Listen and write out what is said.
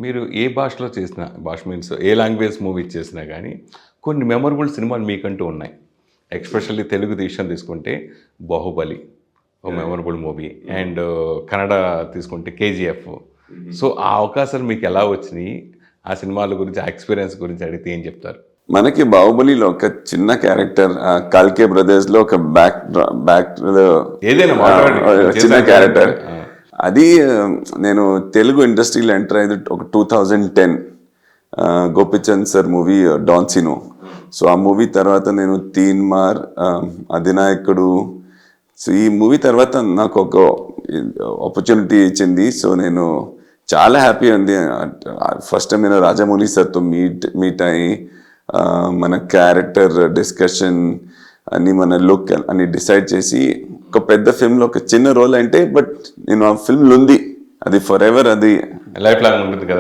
మీరు ఏ భాషలో చేసినా, భాష మీన్స్ ఏ లాంగ్వేజ్ మూవీ చేసినా గానీ, కొన్ని మెమరబుల్ సినిమాలు మీకంటూ ఉన్నాయి. ఎస్పెషల్లీ తెలుగు విషయం తీసుకుంటే 'బాహుబలి' ఓ మెమరబుల్ మూవీ. అండ్ కన్నడ తీసుకుంటే 'కేజీఎఫ్'. సో, ఆ అవకాశాలు మీకెలా వచ్చినియి? ఆ సినిమాల గురించి, ఆ ఎక్స్‌పీరియన్స్ గురించి అడిగితే ఏం చెప్తారు? మనకి 'బాహుబలిలో' ఒక చిన్న క్యారెక్టర్ 'కాల్కే బ్రదర్స్‌లో' ఒక బ్యాక్ ఏదైనా మాట్లాడండి. మీరు చిన్న చేసిన క్యారెక్టర్. ఆ! అది నేను తెలుగు ఇండస్ట్రీలో ఎంటర్ అయ్యేది ఒక 2010 Gopichand sir movie 'Don Seenu'. So ఆ మూవీ తర్వాత నేను 'తీన్ మార్', 'అధినాయకుడు'. సో ఈ మూవీ తర్వాత నాకు ఒక ఆపర్చునిటీ ఇచ్చింది. సో నేను చాలా హ్యాపీ ఉంది. ఫస్ట్ టైం నేను రాజమౌళి సార్తో మీట్ అయ్యి మన క్యారెక్టర్ డిస్కషన్ అన్ని, మన లుక్ అన్ని డిసైడ్ చేసి ఒక పెద్ద ఫిల్మ్లో ఒక చిన్న రోల్ అంటే, బట్ నేను ఆ ఫిల్మ్లో ఉంది, అది ఫర్ ఎవర్, అది లైఫ్ లాంగ్ ఉంటుంది కదా!